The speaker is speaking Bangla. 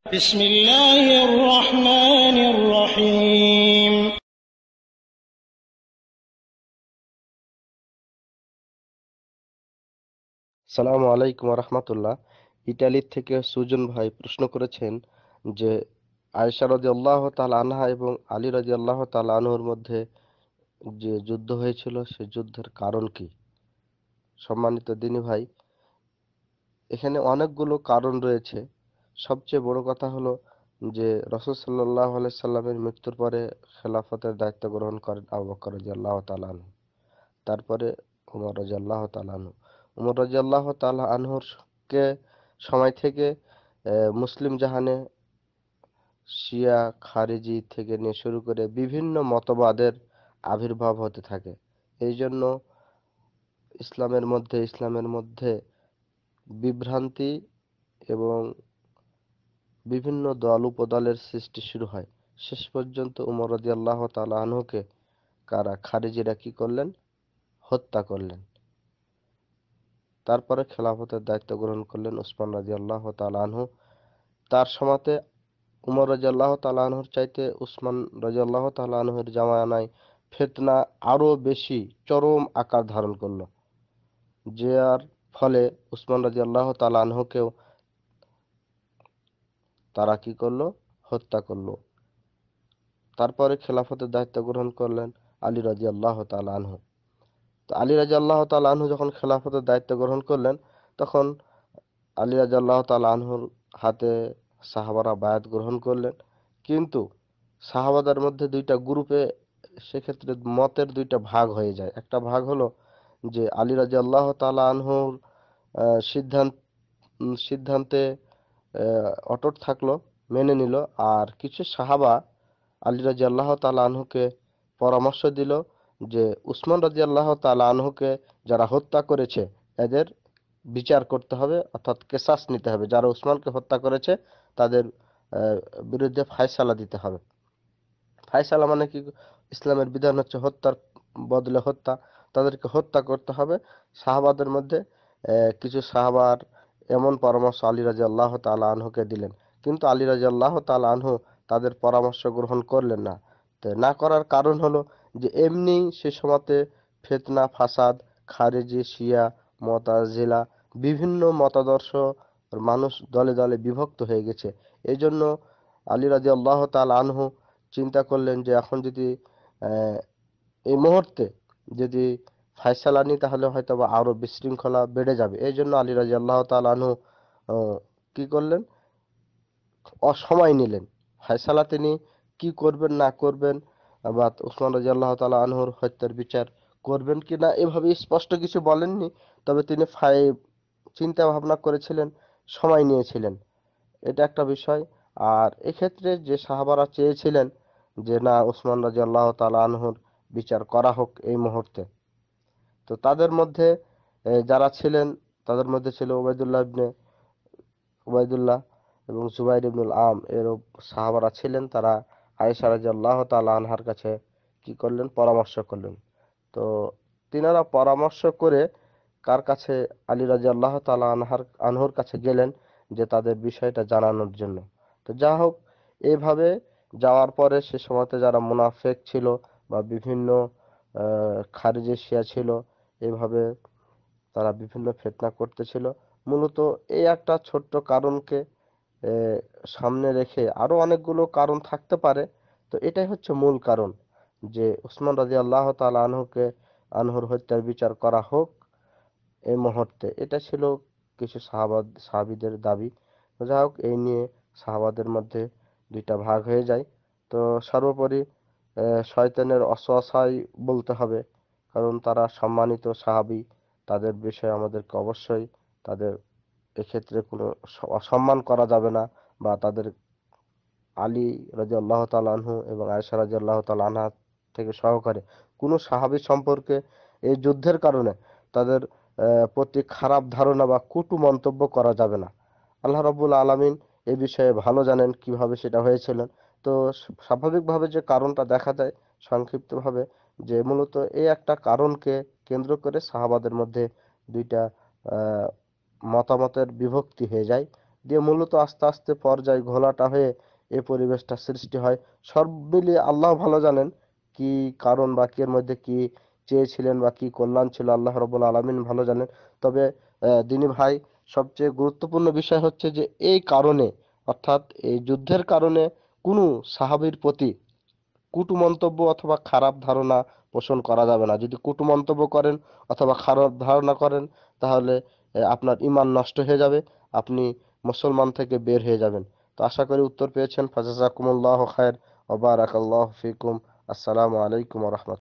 بسم الله الرحمن الرحيم সালামু আলাইকুম রহমতুল্লাহ। ইটালির থেকে সুজন ভাই প্রশ্ন করেছেন যে আয়েশা রাদিয়াল্লাহু তাআলা আনহা এবং আলী রাদিয়াল্লাহু তাআলা আনহুর মধ্যে যে যুদ্ধ হয়েছিল সে যুদ্ধের কারণ কি? সম্মানিত দিনী ভাই, এখানে অনেকগুলো কারণ রয়েছে। সবচেয়ে বড় কথা হলো যে রাসূল সাল্লাল্লাহু আলাইহি সাল্লামের মৃত্যুর পরে খেলাফতের দায়িত্ব গ্রহণ করেন আবু বকর রাদিয়াল্লাহু তাআলা আনহু। তারপরে উমর রাদিয়াল্লাহু তাআলা আনহু। উমর রাদিয়াল্লাহু তাআলা আনহুর কে সময় থেকে মুসলিম জাহানে শিয়া খারিজি থেকে নিয়ে শুরু করে বিভিন্ন মতবাদের আবির্ভাব হতে থাকে। এই জন্য ইসলামের মধ্যে বিভ্রান্তি এবং বিভিন্ন দল উপদলের সৃষ্টি শুরু হয়। শেষ পর্যন্ত উমর রাদিয়াল্লাহু তাআলা আনহুকে খারিজিরা কি করলেন? হত্যা করলেন। তারপরে খেলাফতের দায়িত্ব গ্রহণ করলেন উসমান রাদিয়াল্লাহু তাআলা আনহু। তার সময়তে উমর রাদিয়াল্লাহু তাআলা আনহুর চাইতে উসমান রাদিয়াল্লাহু তাআলা আনহুর জামানায় ফিতনা আরো বেশি চরম আকার ধারণ করলো, যার ফলে উসমান রাদিয়াল্লাহু তাআলা আনহুকেও তারা কি করলো? হত্যা করলো। তারপরে খেলাফতের দায়িত্ব গ্রহণ করলেন আলী রাদিয়াল্লাহু তাআলা আনহু। তো আলী রাদিয়াল্লাহু তাআলা আনহু যখন খেলাফতের দায়িত্ব গ্রহণ করলেন, তখন আলী রাদিয়াল্লাহু তাআলা আনহুর হাতে সাহাবারা বায়াত গ্রহণ করলেন। কিন্তু সাহাবাদের মধ্যে দুইটা গ্রুপে সেক্ষেত্রে মতের দুইটা ভাগ হয়ে যায়। একটা ভাগ হলো যে আলী রাদিয়াল্লাহু তাআলা আনহুর সিদ্ধান্তে অটুট থাকলো, মেনে নিল। আর কিছু সাহাবা আলী রাদিয়াল্লাহু তাআলা আনহুকে পরামর্শ দিল যে উসমান রাদিয়াল্লাহু তাআলা আনহুকে যারা হত্যা করেছে এদের বিচার করতে হবে, অর্থাৎ কেসাস নিতে হবে। যারা উসমানকে হত্যা করেছে তাদের আহ, বিরুদ্ধে ফায়সালা দিতে হবে। ফায়সালা মানে কি? ইসলামের বিধান হচ্ছে হত্যার বদলে হত্যা, তাদেরকে হত্যা করতে হবে। সাহাবাদের মধ্যে কিছু সাহাবার এমন পরামর্শ আলী রাদিয়াল্লাহু তাআলা আনহুকে দিলেন, কিন্তু আলী রাদিয়াল্লাহু তাআলা আনহু তাদের পরামর্শ গ্রহণ করলেন না। তো না করার কারণ হলো যে এমনি সে সময়তে ফিতনা ফাসাদ, খারেজি শিয়া মুতাজিলা বিভিন্ন মতাদর্শ মানুষ দলে দলে বিভক্ত হয়ে গেছে। এই জন্য আলী রাদিয়াল্লাহু তাআলা আনহু চিন্তা করলেন যে এখন যদি আহ, এই মুহূর্তে যদি ফায়সালা নিই তাহলে হয়তো বা আরো বিশৃঙ্খলা বেড়ে যাবে। এই জন্য আলী রাদিয়াল্লাহু তাআলা আনহু কি করলেন? অসময় নিলেন। ফায়সালা তিনি কি করবেন না করবেন, বা উসমান রাদিয়াল্লাহু তাআলা আনহুর হত্যার বিচার করবেন কিনা এভাবে স্পষ্ট কিছু বলেননি। তবে তিনি চিন্তা ভাবনা করেছিলেন, সময় নিয়েছিলেন। এটা একটা বিষয়। আর এক্ষেত্রে যে সাহাবারা চেয়েছিলেন যে না, উসমান রাদিয়াল্লাহু তাআলা আনহুর বিচার করা হোক এই মুহূর্তে, তো তাদের মধ্যে যারা ছিলেন তাদের মধ্যে ছিল উবাইদুল্লাহ এবং জুবাইর ইবনুল আম এরূপ সাহাবারা ছিলেন। তারা আয়েশা রাদিয়াল্লাহু তাআলা আনহার কাছে কি করলেন? পরামর্শ করলেন। তো তিনারা পরামর্শ করে কার কাছে? আলী রাদিয়াল্লাহু তাআলা আনহুর কাছে গেলেন যে তাদের বিষয়টা জানানোর জন্য। তো যা হোক, এইভাবে যাওয়ার পরে সে সময়তে যারা মুনাফেক ছিল বা বিভিন্ন খারিজি শিয়া ছিল, এইভাবে তারা বিভিন্ন ফিতনা করতেছিল। মূলত এই একটা ছোট্ট কারণকে আহ, সামনে রেখে আরো অনেকগুলো কারণ থাকতে পারে। তো এটাই হচ্ছে মূল কারণ যে উসমান রাদিয়াল্লাহু তাআলা আনহুর হত্যার বিচার করা হোক এই মুহূর্তে। এটা ছিল কিছু সাহাবীদের দাবি। তো যাই হোক, এই নিয়ে সাহাবাদের মধ্যে দুইটা ভাগ হয়ে যায়। তো সর্বোপরি শয়তানের অসওয়াসাই বলতে হবে, কারণ তারা সম্মানিত সাহাবী। তাদের বিষয়ে আমাদেরকে অবশ্যই তাদের এক্ষেত্রে কোনো অসম্মান করা যাবে না, বা তাদের আলী রাদিয়াল্লাহু তাআলা আনহু এবং আয়েশা রাদিয়াল্লাহু তাআলা আনহা থেকে সহকারে কোনো সাহাবী সম্পর্কে এই যুদ্ধের কারণে তাদের প্রতি খারাপ ধারণা বা কটু মন্তব্য করা যাবে না। আল্লাহ রাব্বুল আলামিন এ বিষয়ে ভালো জানেন কিভাবে সেটা হয়েছিল। তো স্বাভাবিকভাবে যে কারণটা দেখা যায় সংক্ষিপ্তভাবে, যে মূলত এই একটা কারণকে কেন্দ্র করে সাহাবাদের মধ্যে দুইটা আহ, মতামতের বিভক্তি হয়ে যায়। দিয়ে মূলত আস্তে আস্তে পর্যায় ঘোলাটা হয়ে এই পরিবেশটা সৃষ্টি হয়। সব মিলিয়ে আল্লাহ ভালো জানেন কি কারণ বা কি এর মধ্যে কি চেয়েছিলেন বা কি কল্যাণ ছিল, আল্লাহ রাব্বুল আলামিন ভালো জানেন। তবে দিনী ভাই, সবচেয়ে গুরুত্বপূর্ণ বিষয় হচ্ছে যে এই কারণে, অর্থাৎ এই যুদ্ধের কারণে কোনো সাহাবীর প্রতি কুটু মন্তব্য অথবা খারাপ ধারণা পোষণ করা যাবে না। যদি কুটু মন্তব্য করেন অথবা খারাপ ধারণা করেন, তাহলে আপনার ঈমান নষ্ট হয়ে যাবে, আপনি মুসলমান থেকে বের হয়ে যাবেন। তো আশা করি উত্তর পেয়েছেন। ফাজাজাকুমুল্লাহু খায়ের ওয়া বারাকাল্লাহু ফিকুম। আসসালামু আলাইকুম ওয়া রাহমাতুল্লাহ।